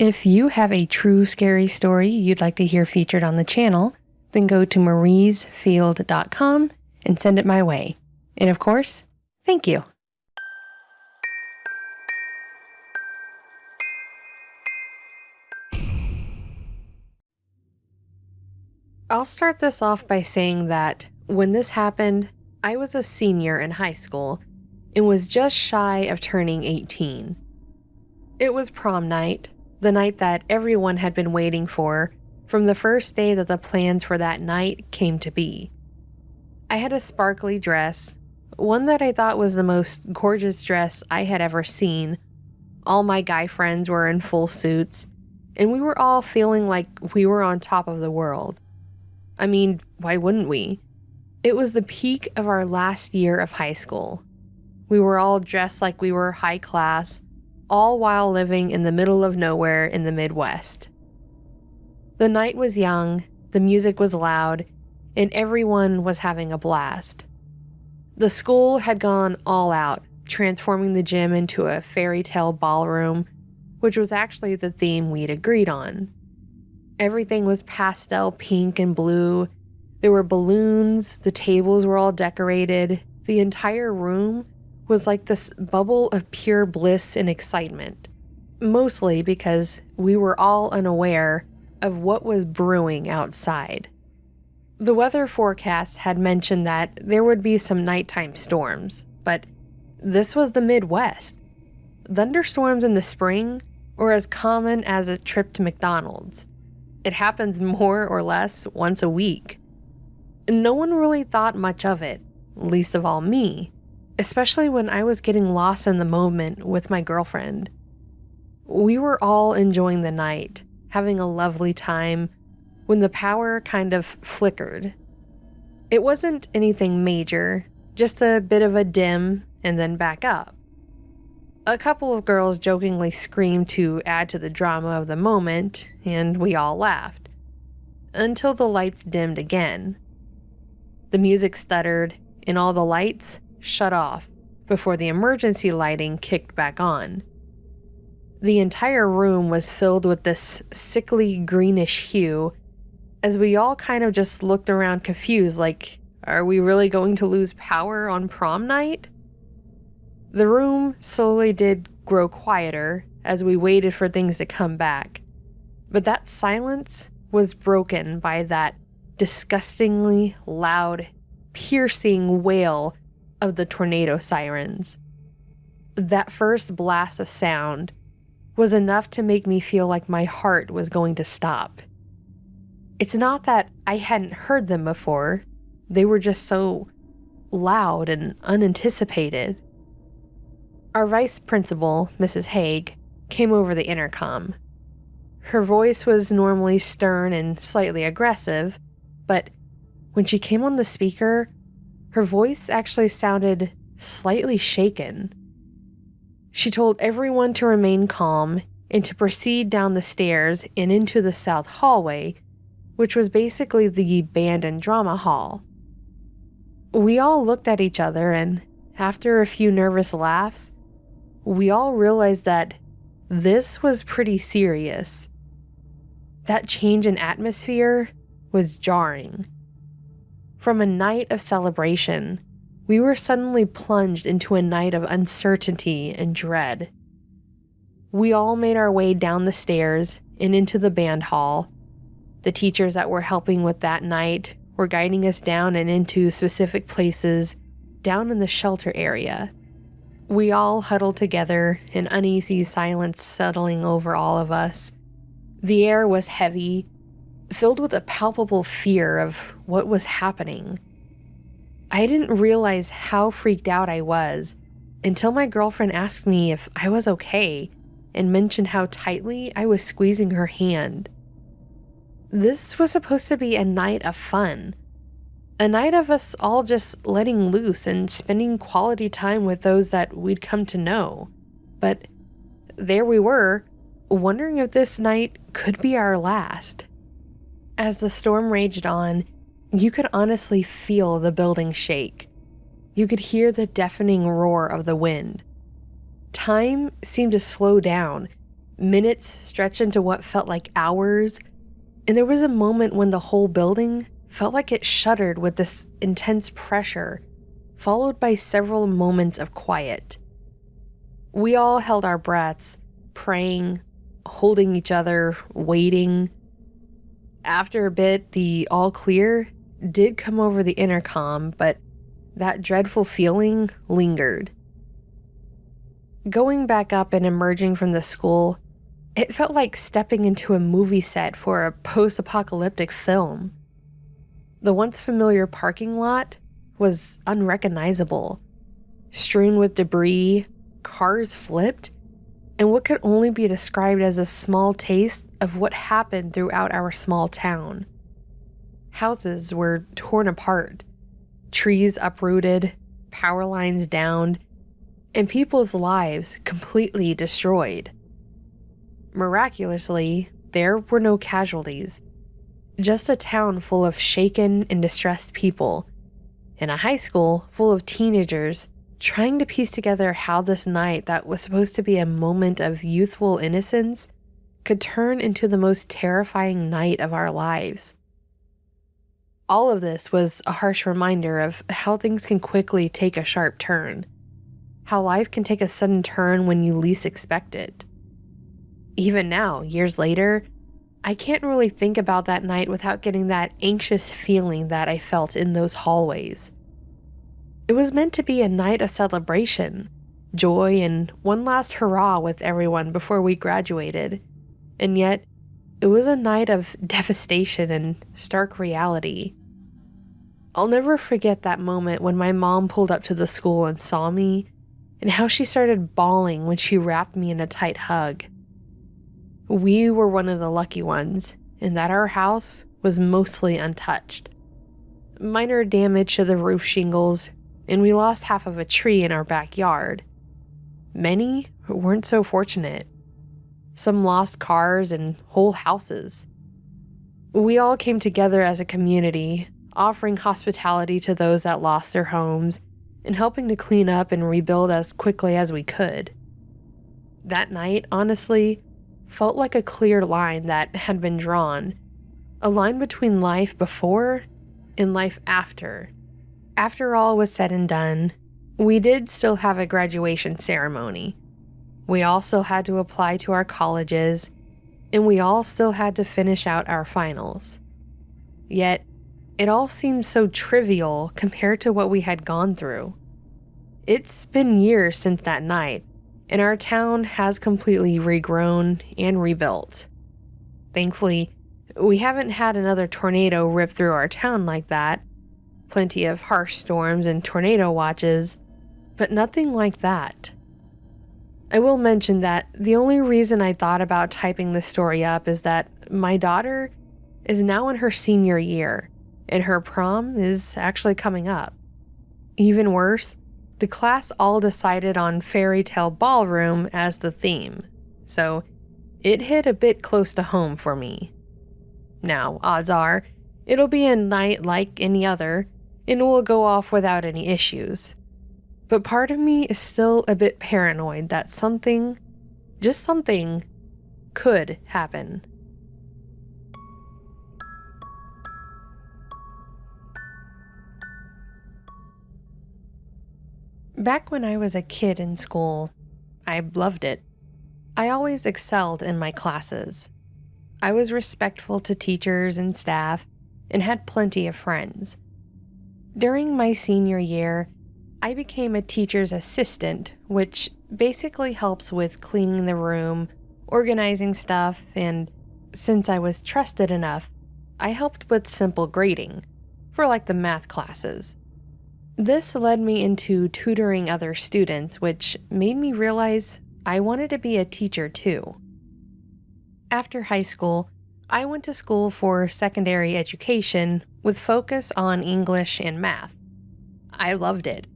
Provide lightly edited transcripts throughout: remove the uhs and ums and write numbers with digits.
If you have a true scary story you'd like to hear featured on the channel, then go to mariesfield.com and send it my way. And of course, thank you. I'll start this off by saying that when this happened, I was a senior in high school and was just shy of turning 18. It was prom night, the night that everyone had been waiting for from the first day that the plans for that night came to be. I had a sparkly dress, one that I thought was the most gorgeous dress I had ever seen. All my guy friends were in full suits, and we were all feeling like we were on top of the world. I mean, why wouldn't we? It was the peak of our last year of high school. We were all dressed like we were high class, all while living in the middle of nowhere in the Midwest. The night was young, the music was loud, and everyone was having a blast. The school had gone all out, transforming the gym into a fairy tale ballroom, which was actually the theme we'd agreed on. Everything was pastel pink and blue. There were balloons, the tables were all decorated, the entire room was like this bubble of pure bliss and excitement, mostly because we were all unaware of what was brewing outside. The weather forecast had mentioned that there would be some nighttime storms, but this was the Midwest. Thunderstorms in the spring were as common as a trip to McDonald's. It happens more or less once a week. No one really thought much of it, least of all me, especially when I was getting lost in the moment with my girlfriend. We were all enjoying the night, having a lovely time, when the power kind of flickered. It wasn't anything major, just a bit of a dim and then back up. A couple of girls jokingly screamed to add to the drama of the moment, and we all laughed. Until the lights dimmed again. The music stuttered, and all the lights shut off before the emergency lighting kicked back on. The entire room was filled with this sickly greenish hue, as we all kind of just looked around confused, like, are we really going to lose power on prom night? The room slowly did grow quieter as we waited for things to come back, but that silence was broken by that disgustingly loud, piercing wail of the tornado sirens. That first blast of sound was enough to make me feel like my heart was going to stop. It's not that I hadn't heard them before, they were just so loud and unanticipated. Our vice principal, Mrs. Haig, came over the intercom. Her voice was normally stern and slightly aggressive, but when she came on the speaker, her voice actually sounded slightly shaken. She told everyone to remain calm and to proceed down the stairs and into the south hallway, which was basically the band and drama hall. We all looked at each other, and after a few nervous laughs, we all realized that this was pretty serious. That change in atmosphere was jarring. From a night of celebration, we were suddenly plunged into a night of uncertainty and dread. We all made our way down the stairs and into the band hall. The teachers that were helping with that night were guiding us down and into specific places down in the shelter area. We all huddled together, an uneasy silence settling over all of us. The air was heavy, filled with a palpable fear of what was happening. I didn't realize how freaked out I was until my girlfriend asked me if I was okay and mentioned how tightly I was squeezing her hand. This was supposed to be a night of fun, a night of us all just letting loose and spending quality time with those that we'd come to know. But there we were, wondering if this night could be our last. As the storm raged on, you could honestly feel the building shake. You could hear the deafening roar of the wind. Time seemed to slow down, Minutes stretched into what felt like hours, and there was a moment when the whole building felt like it shuddered with this intense pressure, followed by several moments of quiet. We all held our breaths, praying, holding each other, waiting. After a bit, the all clear did come over the intercom, but that dreadful feeling lingered. Going back up and emerging from the school, it felt like stepping into a movie set for a post-apocalyptic film. The once familiar parking lot was unrecognizable, strewn with debris, cars flipped, and what could only be described as a small taste of what happened throughout our small town. Houses were torn apart, trees uprooted, power lines downed, and people's lives completely destroyed. Miraculously, there were no casualties, just a town full of shaken and distressed people, and a high school full of teenagers trying to piece together how this night that was supposed to be a moment of youthful innocence could turn into the most terrifying night of our lives. All of this was a harsh reminder of how things can quickly take a sharp turn, how life can take a sudden turn when you least expect it. Even now, years later, I can't really think about that night without getting that anxious feeling that I felt in those hallways. It was meant to be a night of celebration, joy, and one last hurrah with everyone before we graduated, and yet it was a night of devastation and stark reality. I'll never forget that moment when my mom pulled up to the school and saw me, and how she started bawling when she wrapped me in a tight hug. We were one of the lucky ones, in that our house was mostly untouched. Minor damage to the roof shingles, and we lost half of a tree in our backyard. Many weren't so fortunate. Some lost cars and whole houses. We all came together as a community, offering hospitality to those that lost their homes, and helping to clean up and rebuild as quickly as we could. That night, honestly, felt like a clear line that had been drawn, a line between life before and life after. After all was said and done, we did still have a graduation ceremony. We all still had to apply to our colleges, and we all still had to finish out our finals. Yet, it all seemed so trivial compared to what we had gone through. It's been years since that night, and our town has completely regrown and rebuilt. Thankfully, we haven't had another tornado rip through our town like that. Plenty of harsh storms and tornado watches, but nothing like that. I will mention that the only reason I thought about typing this story up is that my daughter is now in her senior year, and her prom is actually coming up. Even worse, the class all decided on fairy tale ballroom as the theme, so it hit a bit close to home for me. Now, odds are, it'll be a night like any other, and will go off without any issues. But part of me is still a bit paranoid that something, just something, could happen. Back when I was a kid in school, I loved it. I always excelled in my classes. I was respectful to teachers and staff and had plenty of friends. During my senior year, I became a teacher's assistant, which basically helps with cleaning the room, organizing stuff, and since I was trusted enough, I helped with simple grading, for like the math classes. This led me into tutoring other students, which made me realize I wanted to be a teacher too. After high school, I went to school for secondary education with focus on English and math. I loved it.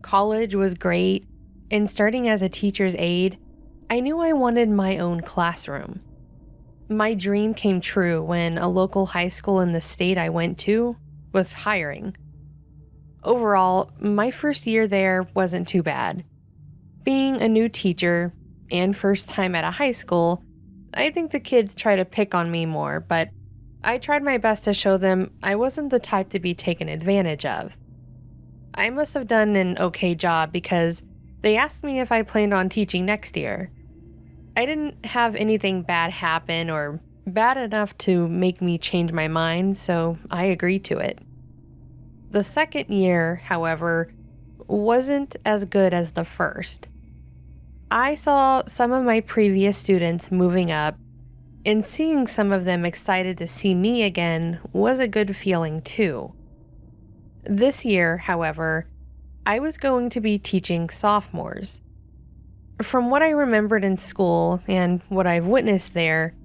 College was great, and starting as a teacher's aide, I knew I wanted my own classroom. My dream came true when a local high school in the state I went to was hiring. Overall, my first year there wasn't too bad. Being a new teacher, and first time at a high school, I think the kids try to pick on me more, but I tried my best to show them I wasn't the type to be taken advantage of. I must have done an okay job because they asked me if I planned on teaching next year. I didn't have anything bad happen or bad enough to make me change my mind, so I agreed to it. The second year, however, wasn't as good as the first. I saw some of my previous students moving up, and seeing some of them excited to see me again was a good feeling too. This year, however, I was going to be teaching sophomores. From what I remembered in school and what I've witnessed there,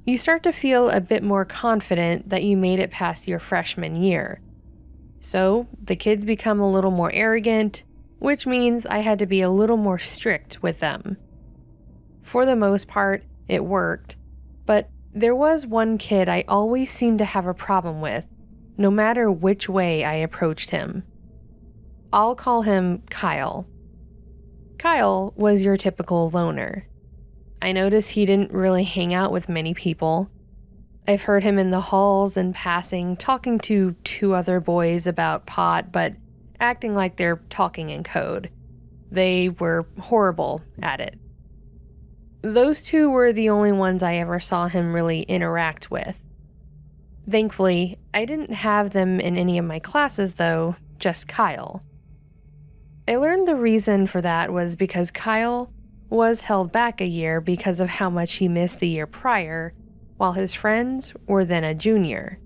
you start to feel a bit more confident that you made it past your freshman year. So the kids become a little more arrogant, which means I had to be a little more strict with them. For the most part, it worked, but there was one kid I always seemed to have a problem with, no matter which way I approached him. I'll call him Kyle. Kyle was your typical loner. I noticed he didn't really hang out with many people. I've heard him in the halls and passing talking to two other boys about pot, but acting like they're talking in code. They were horrible at it. Those two were the only ones I ever saw him really interact with. Thankfully, I didn't have them in any of my classes though, just Kyle. I learned the reason for that was because Kyle was held back a year because of how much he missed the year prior, while his friends were then a junior.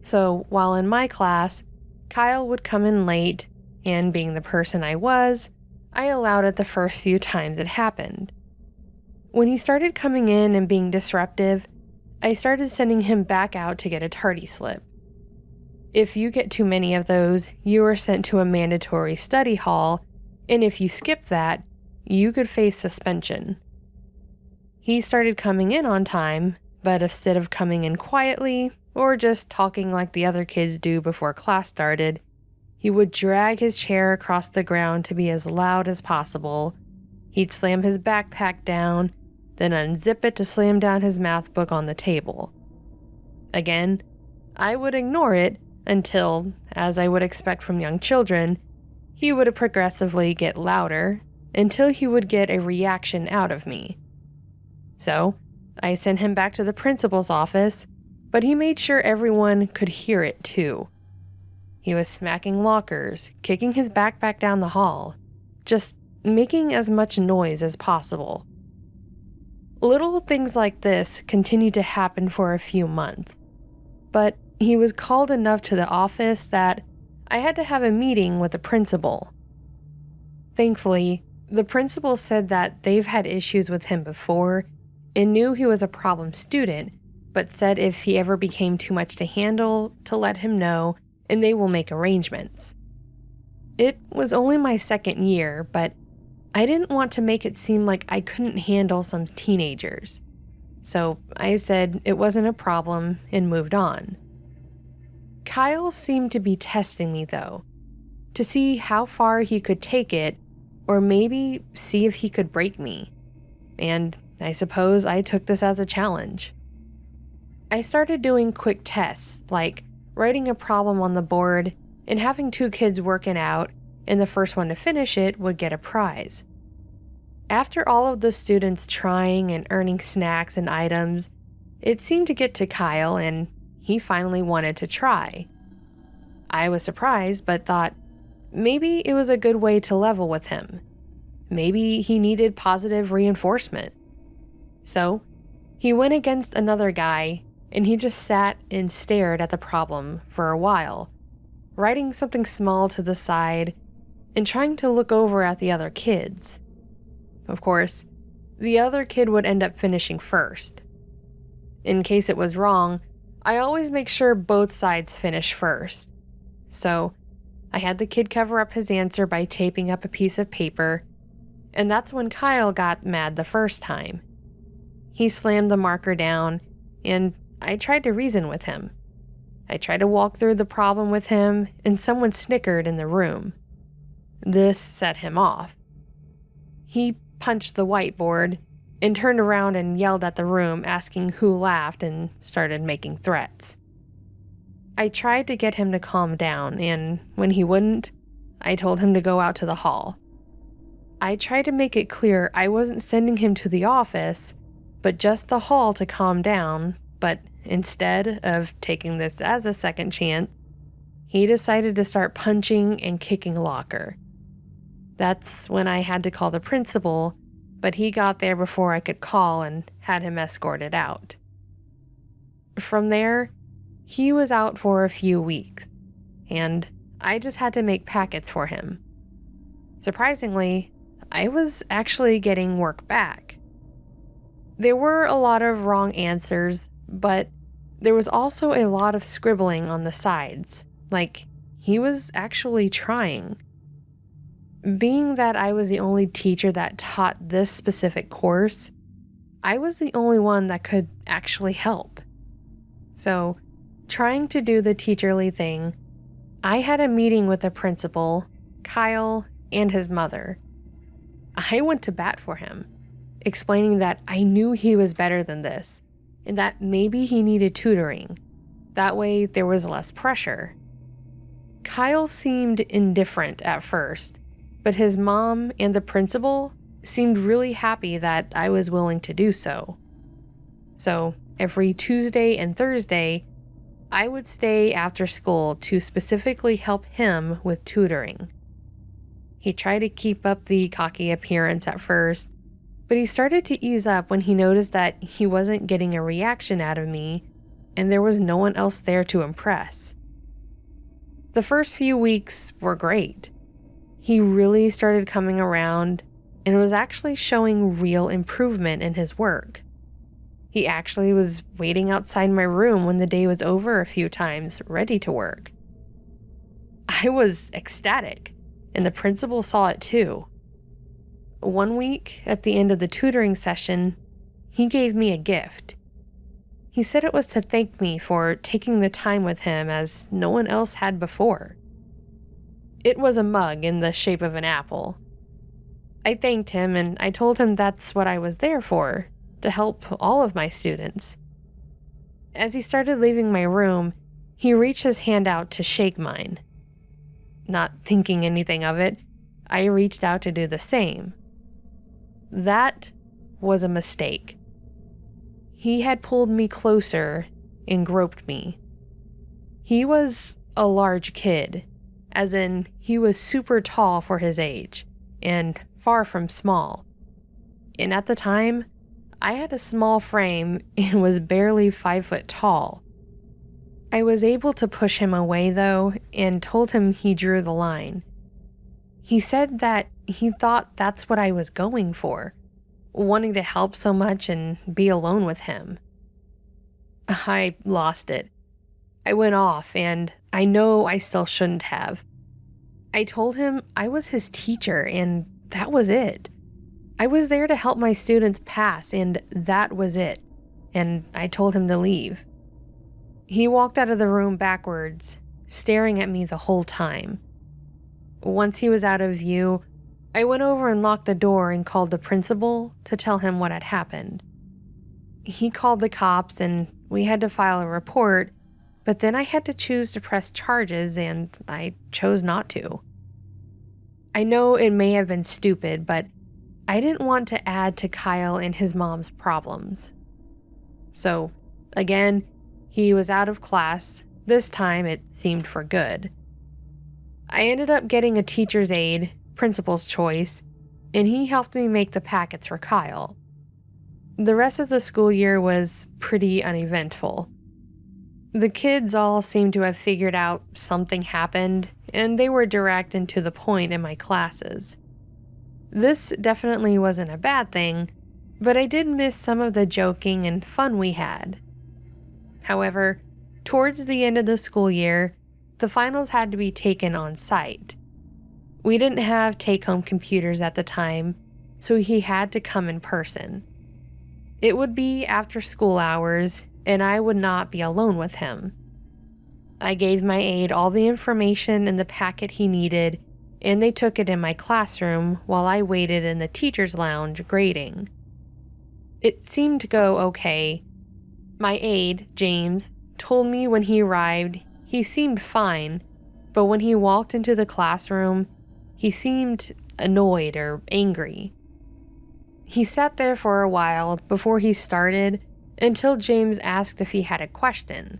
So while in my class, Kyle would come in late, and being the person I was, I allowed it the first few times it happened. When he started coming in and being disruptive, I started sending him back out to get a tardy slip. If you get too many of those, you are sent to a mandatory study hall, and if you skip that, you could face suspension. He started coming in on time, but instead of coming in quietly or just talking like the other kids do before class started, he would drag his chair across the ground to be as loud as possible. He'd slam his backpack down, then unzip it to slam down his math book on the table. Again, I would ignore it until, as I would expect from young children, he would progressively get louder until he would get a reaction out of me. So, I sent him back to the principal's office, but he made sure everyone could hear it too. He was smacking lockers, kicking his backpack down the hall, just making as much noise as possible. Little things like this continued to happen for a few months, but he was called enough to the office that I had to have a meeting with the principal. Thankfully, the principal said that they've had issues with him before and knew he was a problem student, but said if he ever became too much to handle, to let him know, and they will make arrangements. It was only my second year, but I didn't want to make it seem like I couldn't handle some teenagers. So I said it wasn't a problem and moved on. Kyle seemed to be testing me though, to see how far he could take it, or maybe see if he could break me. And I suppose I took this as a challenge. I started doing quick tests, like writing a problem on the board and having two kids work it out, and the first one to finish it would get a prize. After all of the students trying and earning snacks and items, it seemed to get to Kyle, and he finally wanted to try. I was surprised, but thought maybe it was a good way to level with him. Maybe he needed positive reinforcement. So, he went against another guy, and he just sat and stared at the problem for a while, writing something small to the side and trying to look over at the other kids. Of course, the other kid would end up finishing first. In case it was wrong, I always make sure both sides finish first. So, I had the kid cover up his answer by taping up a piece of paper, and that's when Kyle got mad the first time. He slammed the marker down, and I tried to reason with him. I tried to walk through the problem with him, and someone snickered in the room. This set him off. He punched the whiteboard, and turned around and yelled at the room, asking who laughed, and started making threats. I tried to get him to calm down, and when he wouldn't, I told him to go out to the hall. I tried to make it clear I wasn't sending him to the office, but just the hall to calm down, but instead of taking this as a second chance, he decided to start punching and kicking a locker. That's when I had to call the principal, but he got there before I could call and had him escorted out. From there, he was out for a few weeks, and I just had to make packets for him. Surprisingly, I was actually getting work back. There were a lot of wrong answers, but there was also a lot of scribbling on the sides, like he was actually trying. Being that I was the only teacher that taught this specific course, I was the only one that could actually help. So, trying to do the teacherly thing, I had a meeting with the principal, Kyle, and his mother. I went to bat for him, explaining that I knew he was better than this, and that maybe he needed tutoring. That way there was less pressure. Kyle seemed indifferent at first, but his mom and the principal seemed really happy that I was willing to do so. So every Tuesday and Thursday, I would stay after school to specifically help him with tutoring. He tried to keep up the cocky appearance at first, but he started to ease up when he noticed that he wasn't getting a reaction out of me and there was no one else there to impress. The first few weeks were great. He really started coming around and was actually showing real improvement in his work. He actually was waiting outside my room when the day was over a few times, ready to work. I was ecstatic, and the principal saw it too. One week, at the end of the tutoring session, he gave me a gift. He said it was to thank me for taking the time with him as no one else had before. It was a mug in the shape of an apple. I thanked him and I told him that's what I was there for, to help all of my students. As he started leaving my room, he reached his hand out to shake mine. Not thinking anything of it, I reached out to do the same. That was a mistake. He had pulled me closer and groped me. He was a large kid, as in he was super tall for his age, and far from small. And at the time, I had a small frame and was barely 5 foot tall. I was able to push him away though, and told him he drew the line. He said that he thought that's what I was going for, wanting to help so much and be alone with him. I lost it. I went off, and I know I still shouldn't have. I told him I was his teacher, and that was it. I was there to help my students pass, and that was it. And I told him to leave. He walked out of the room backwards, staring at me the whole time. Once he was out of view, I went over and locked the door and called the principal to tell him what had happened. He called the cops and we had to file a report, but then I had to choose to press charges and I chose not to. I know it may have been stupid, but I didn't want to add to Kyle and his mom's problems. So, again, he was out of class. This time it seemed for good. I ended up getting a teacher's aide, principal's choice, and he helped me make the packets for Kyle. The rest of the school year was pretty uneventful. The kids all seemed to have figured out something happened, and they were direct and to the point in my classes. This definitely wasn't a bad thing, but I did miss some of the joking and fun we had. However, towards the end of the school year, the finals had to be taken on site. We didn't have take-home computers at the time, so he had to come in person. It would be after school hours, and I would not be alone with him. I gave my aide all the information in the packet he needed, and they took it in my classroom while I waited in the teacher's lounge grading. It seemed to go okay. My aide, James, told me when he arrived he seemed fine, but when he walked into the classroom, he seemed annoyed or angry. He sat there for a while before he started until James asked if he had a question.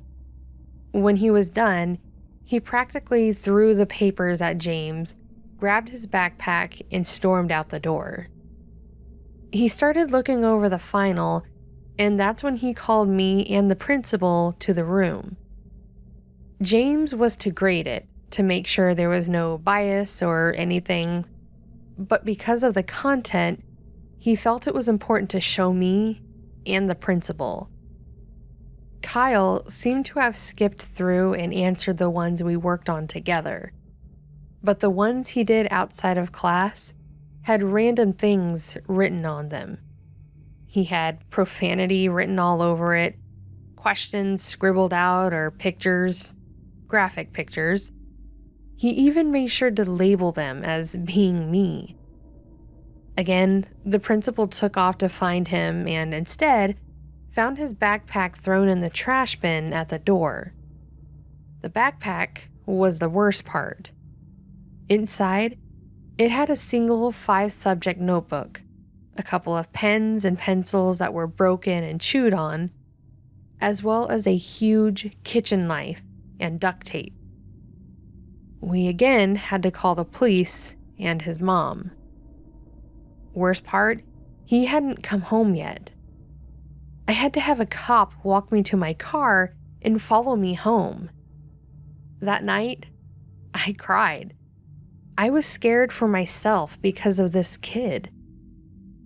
When he was done, he practically threw the papers at James, grabbed his backpack, and stormed out the door. He started looking over the final, and that's when he called me and the principal to the room. James was to grade it to make sure there was no bias or anything, but because of the content, he felt it was important to show me and the principal. Kyle seemed to have skipped through and answered the ones we worked on together, but the ones he did outside of class had random things written on them. He had profanity written all over it, questions scribbled out, or pictures, graphic pictures. He even made sure to label them as being me. Again, the principal took off to find him and instead found his backpack thrown in the trash bin at the door. The backpack was the worst part. Inside, it had a single 5-subject notebook, a couple of pens and pencils that were broken and chewed on, as well as a huge kitchen knife and duct tape. We again had to call the police and his mom. Worst part, he hadn't come home yet. I had to have a cop walk me to my car and follow me home. That night, I cried. I was scared for myself because of this kid.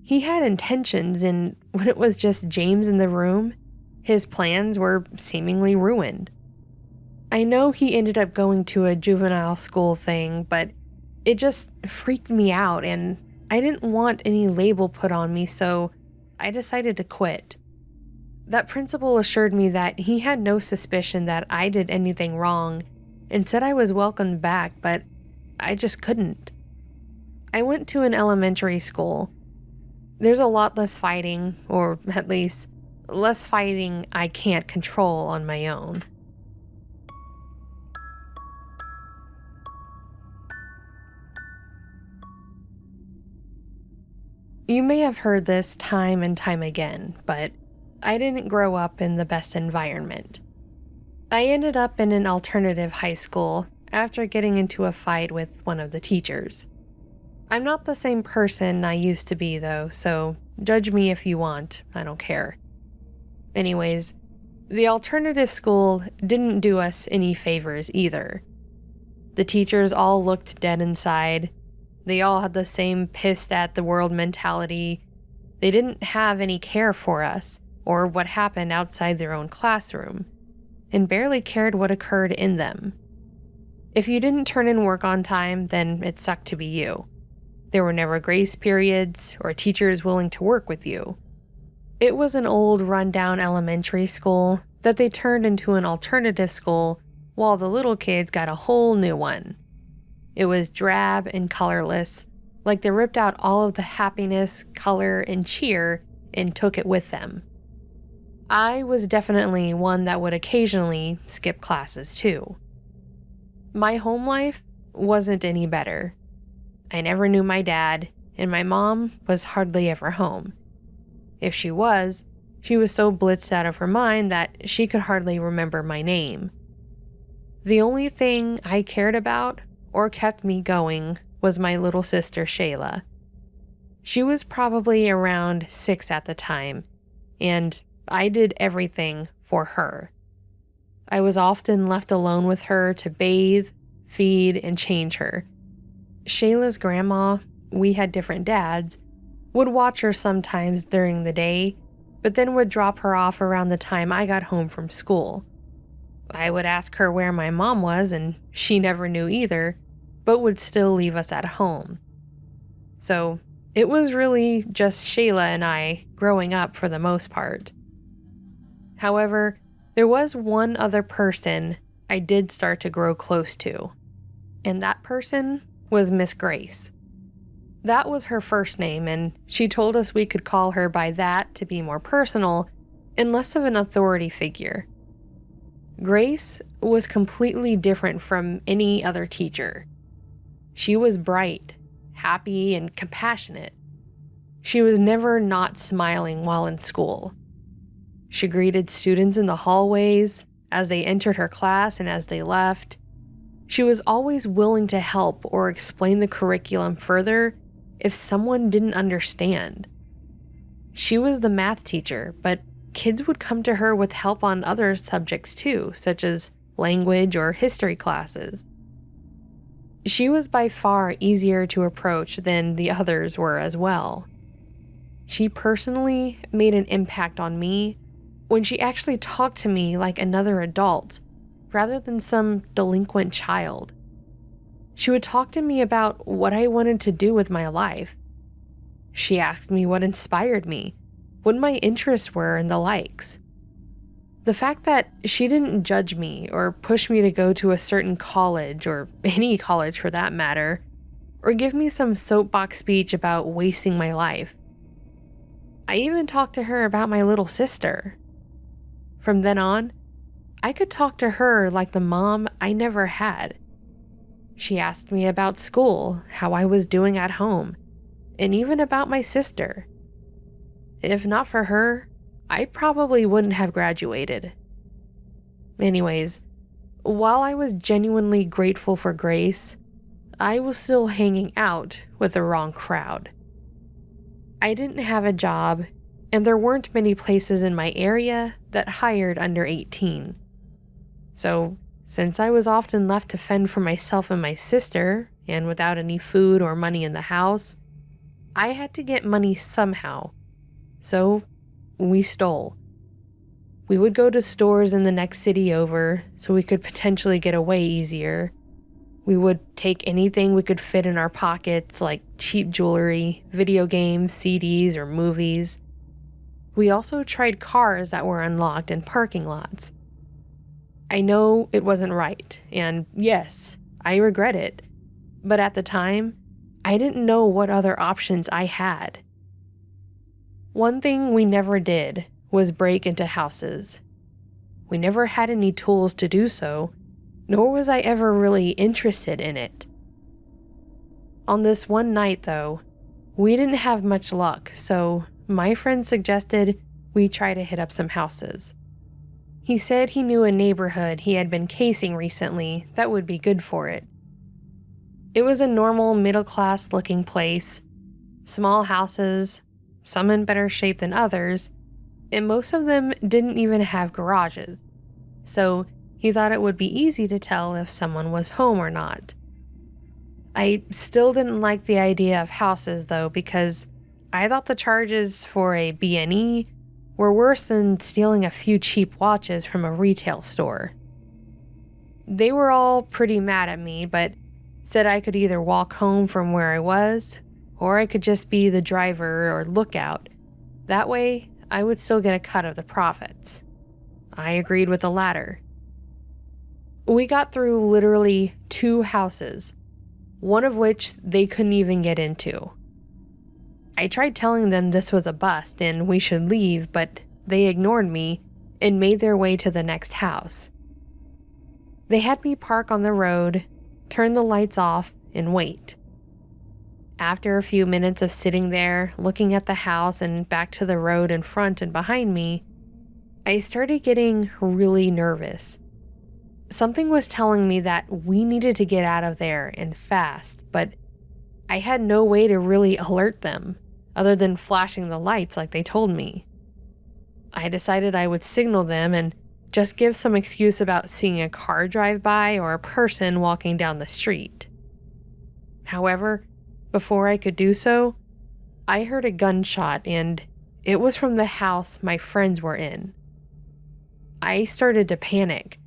He had intentions, and when it was just James in the room, his plans were seemingly ruined. I know he ended up going to a juvenile school thing, but it just freaked me out, and I didn't want any label put on me, so I decided to quit. That principal assured me that he had no suspicion that I did anything wrong and said I was welcomed back, but I just couldn't. I went to an elementary school. There's a lot less fighting, or at least less fighting I can't control on my own. You may have heard this time and time again, but I didn't grow up in the best environment. I ended up in an alternative high school after getting into a fight with one of the teachers. I'm not the same person I used to be though, so judge me if you want, I don't care. Anyways, the alternative school didn't do us any favors either. The teachers all looked dead inside. They all had the same pissed at the world mentality. They didn't have any care for us or what happened outside their own classroom, and barely cared what occurred in them. If you didn't turn in work on time, then it sucked to be you. There were never grace periods or teachers willing to work with you. It was an old rundown elementary school that they turned into an alternative school while the little kids got a whole new one. It was drab and colorless, like they ripped out all of the happiness, color, and cheer and took it with them. I was definitely one that would occasionally skip classes too. My home life wasn't any better. I never knew my dad, and my mom was hardly ever home. If she was so blitzed out of her mind that she could hardly remember my name. The only thing I cared about or kept me going was my little sister Shayla. She was probably around 6 at the time, and I did everything for her. I was often left alone with her to bathe, feed, and change her. Shayla's grandma, we had different dads, would watch her sometimes during the day, but then would drop her off around the time I got home from school. I would ask her where my mom was, and she never knew either, but would still leave us at home. So it was really just Shayla and I growing up for the most part. However, there was one other person I did start to grow close to, and that person was Miss Grace. That was her first name, and she told us we could call her by that to be more personal and less of an authority figure. Grace was completely different from any other teacher. She was bright, happy, and compassionate. She was never not smiling while in school. She greeted students in the hallways, as they entered her class and as they left. She was always willing to help or explain the curriculum further if someone didn't understand. She was the math teacher, but kids would come to her with help on other subjects too, such as language or history classes. She was by far easier to approach than the others were as well. She personally made an impact on me when she actually talked to me like another adult rather than some delinquent child. She would talk to me about what I wanted to do with my life. She asked me what inspired me, what my interests were, and the likes. The fact that she didn't judge me or push me to go to a certain college, or any college for that matter, or give me some soapbox speech about wasting my life. I even talked to her about my little sister. From then on, I could talk to her like the mom I never had. She asked me about school, how I was doing at home, and even about my sister. If not for her, I probably wouldn't have graduated. Anyways, while I was genuinely grateful for Grace, I was still hanging out with the wrong crowd. I didn't have a job, and there weren't many places in my area that hired under 18. So, since I was often left to fend for myself and my sister, and without any food or money in the house, I had to get money somehow. So, we stole. We would go to stores in the next city over so we could potentially get away easier. We would take anything we could fit in our pockets, like cheap jewelry, video games, CDs, or movies. We also tried cars that were unlocked in parking lots. I know it wasn't right, and yes, I regret it, but at the time, I didn't know what other options I had. One thing we never did was break into houses. We never had any tools to do so, nor was I ever really interested in it. On this one night, though, we didn't have much luck, so my friend suggested we try to hit up some houses. He said he knew a neighborhood he had been casing recently that would be good for it. It was a normal middle-class looking place, small houses, some in better shape than others, and most of them didn't even have garages, so he thought it would be easy to tell if someone was home or not. I still didn't like the idea of houses though, because I thought the charges for a B&E were worse than stealing a few cheap watches from a retail store. They were all pretty mad at me, but said I could either walk home from where I was, or I could just be the driver or lookout. That way, I would still get a cut of the profits. I agreed with the latter. We got through literally 2 houses, one of which they couldn't even get into. I tried telling them this was a bust and we should leave, but they ignored me and made their way to the next house. They had me park on the road, turn the lights off, and wait. After a few minutes of sitting there, looking at the house and back to the road in front and behind me, I started getting really nervous. Something was telling me that we needed to get out of there and fast, but I had no way to really alert them, other than flashing the lights like they told me. I decided I would signal them and just give some excuse about seeing a car drive by or a person walking down the street. However, before I could do so, I heard a gunshot, and it was from the house my friends were in. I started to panic.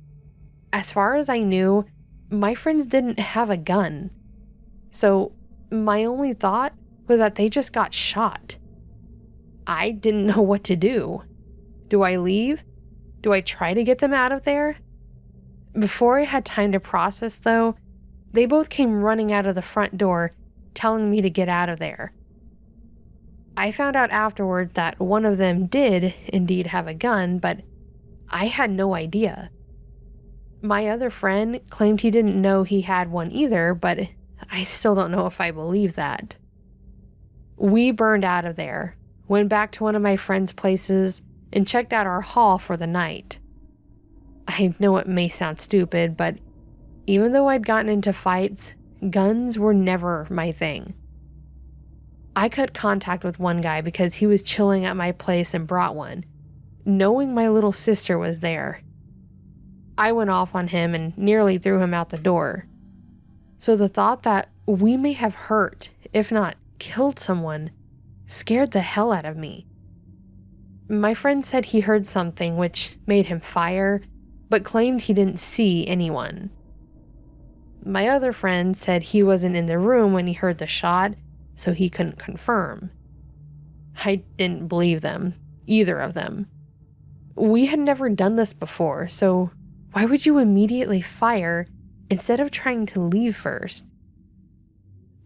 As far as I knew, my friends didn't have a gun. So my only thought was that they just got shot. I didn't know what to do. Do I leave? Do I try to get them out of there? Before I had time to process, though, They both came running out of the front door, telling me to get out of there. I found out afterwards that one of them did indeed have a gun, but I had no idea. My other friend claimed he didn't know he had one either, but I still don't know if I believe that. We burned out of there, went back to one of my friend's places, and checked out our hall for the night. I know it may sound stupid, but even though I'd gotten into fights, guns were never my thing. I cut contact with one guy because he was chilling at my place and brought one, knowing my little sister was there. I went off on him and nearly threw him out the door. So the thought that we may have hurt, if not killed someone, scared the hell out of me. My friend said he heard something which made him fire, but claimed he didn't see anyone. My other friend said he wasn't in the room when he heard the shot, so he couldn't confirm. I didn't believe them, either of them. We had never done this before, so why would you immediately fire instead of trying to leave first?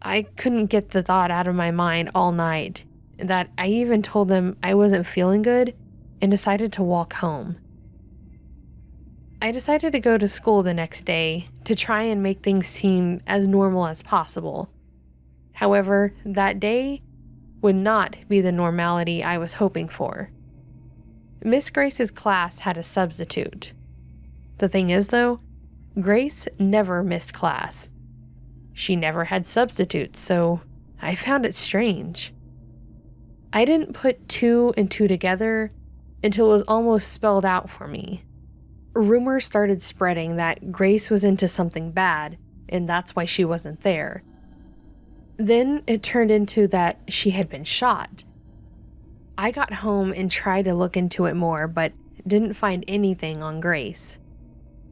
I couldn't get the thought out of my mind all night that I even told them I wasn't feeling good and decided to walk home. I decided to go to school the next day to try and make things seem as normal as possible. However, that day would not be the normality I was hoping for. Miss Grace's class had a substitute. The thing is, though, Grace never missed class. She never had substitutes, so I found it strange. I didn't put two and two together until it was almost spelled out for me. Rumors started spreading that Grace was into something bad, and that's why she wasn't there. Then it turned into that she had been shot. I got home and tried to look into it more, but didn't find anything on Grace.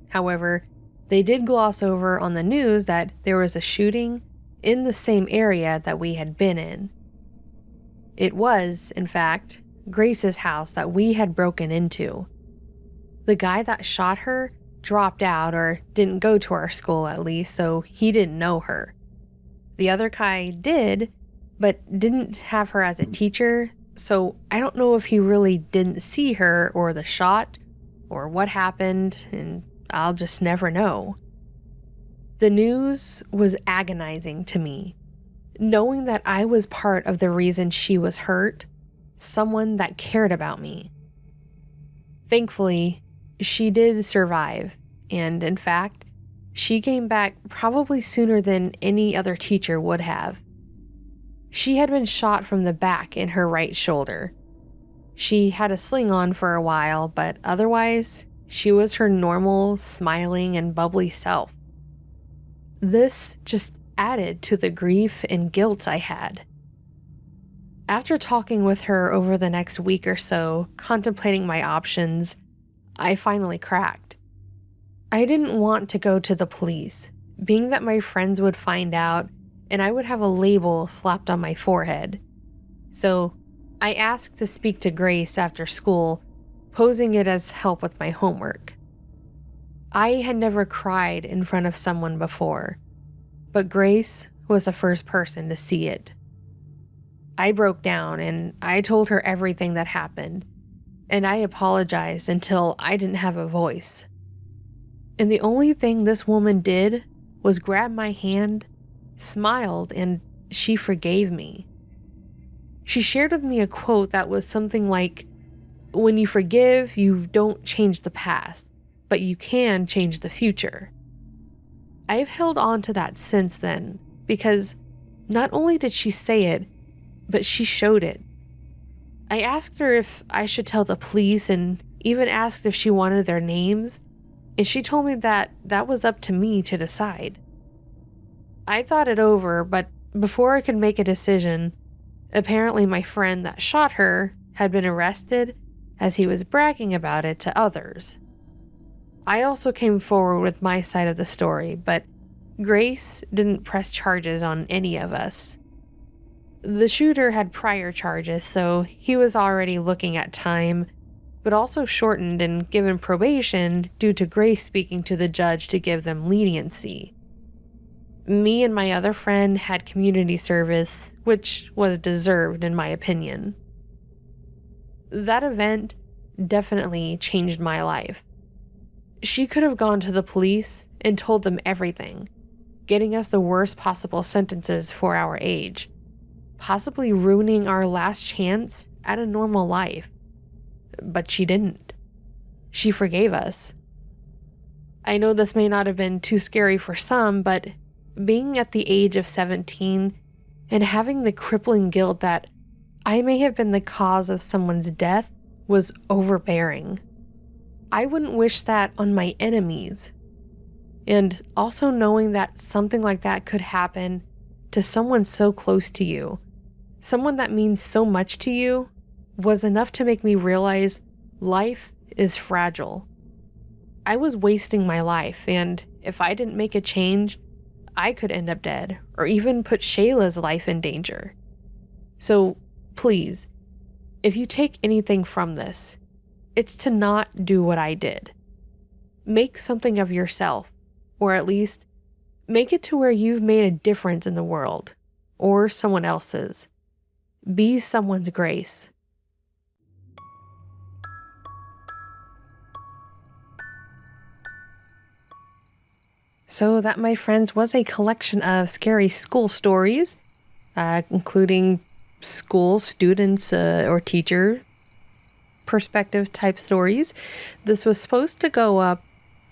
However, they did gloss over on the news that there was a shooting in the same area that we had been in. It was, in fact, Grace's house that we had broken into. The guy that shot her dropped out, or didn't go to our school at least, so he didn't know her. The other guy did, but didn't have her as a teacher, so I don't know if he really didn't see her or the shot or what happened, and I'll just never know. The news was agonizing to me, knowing that I was part of the reason she was hurt, someone that cared about me. Thankfully, she did survive, and in fact, she came back probably sooner than any other teacher would have. She had been shot from the back in her right shoulder. She had a sling on for a while, but otherwise, she was her normal, smiling, and bubbly self. This just added to the grief and guilt I had. After talking with her over the next week or so, contemplating my options, I finally cracked. I didn't want to go to the police, being that my friends would find out and I would have a label slapped on my forehead. So I asked to speak to Grace after school, posing it as help with my homework. I had never cried in front of someone before, but Grace was the first person to see it. I broke down and I told her everything that happened, and I apologized until I didn't have a voice. And the only thing this woman did was grab my hand, smiled, and she forgave me. She shared with me a quote that was something like, "When you forgive, you don't change the past, but you can change the future." I've held on to that since then, because not only did she say it, but she showed it. I asked her if I should tell the police and even asked if she wanted their names, and she told me that that was up to me to decide. I thought it over, but before I could make a decision, apparently my friend that shot her had been arrested as he was bragging about it to others. I also came forward with my side of the story, but Grace didn't press charges on any of us. The shooter had prior charges, so he was already looking at time, but also shortened and given probation due to Grace speaking to the judge to give them leniency. Me and my other friend had community service, which was deserved in my opinion. That event definitely changed my life. She could have gone to the police and told them everything, getting us the worst possible sentences for our age, possibly ruining our last chance at a normal life. But she didn't. She forgave us. I know this may not have been too scary for some, but being at the age of 17 and having the crippling guilt that I may have been the cause of someone's death was overbearing. I wouldn't wish that on my enemies. And also knowing that something like that could happen to someone so close to you, someone that means so much to you, was enough to make me realize life is fragile. I was wasting my life, and if I didn't make a change, I could end up dead, or even put Shayla's life in danger. So please, if you take anything from this, it's to not do what I did. Make something of yourself, or at least make it to where you've made a difference in the world, or someone else's. Be someone's grace. So that, my friends, was a collection of scary school stories, including school students or teacher perspective type stories. This was supposed to go up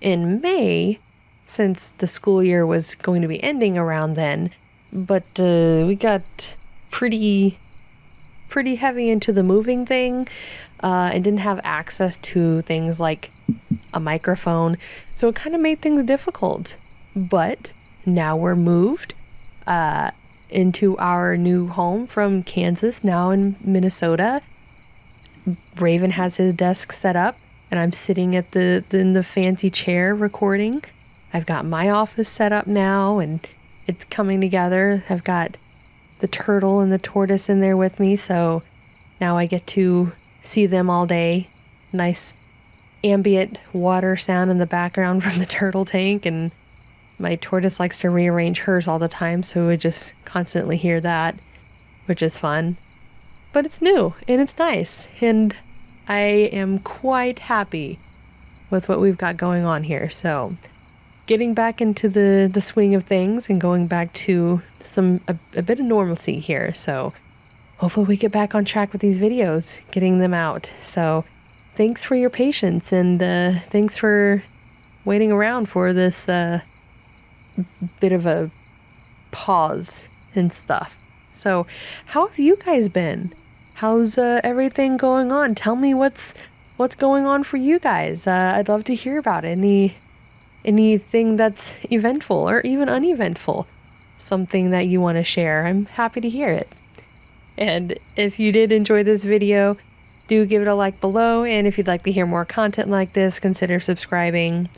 in May, since the school year was going to be ending around then, but we got pretty heavy into the moving thing and didn't have access to things like a microphone, so it kind of made things difficult. But now we're moved into our new home from Kansas, now in Minnesota. Raven has his desk set up, and I'm sitting at in the fancy chair recording. I've got my office set up now, and it's coming together. I've got the turtle and the tortoise in there with me, so now I get to see them all day. Nice ambient water sound in the background from the turtle tank, and my tortoise likes to rearrange hers all the time, so I just constantly hear that, which is fun. But it's new, and it's nice, and I am quite happy with what we've got going on here. So getting back into the swing of things and going back to a bit of normalcy here. So hopefully we get back on track with these videos, getting them out. So thanks for your patience, and thanks for waiting around for this bit of a pause and stuff. So how have you guys been? How's everything going on? Tell me what's going on for you guys. I'd love to hear about it. Anything that's eventful or even uneventful. Something that you want to share. I'm happy to hear it. And if you did enjoy this video, do give it a like below. And if you'd like to hear more content like this, consider subscribing.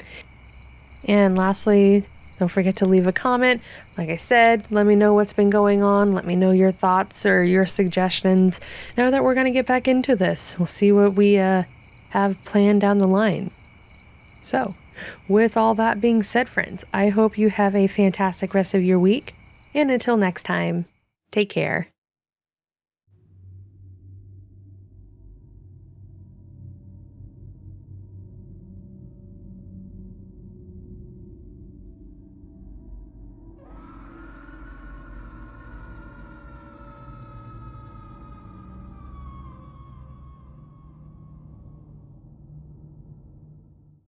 And lastly, don't forget to leave a comment. Like I said, let me know what's been going on. Let me know your thoughts or your suggestions. Now that we're going to get back into this, we'll see what we have planned down the line. So, with all that being said, friends, I hope you have a fantastic rest of your week. And until next time, take care.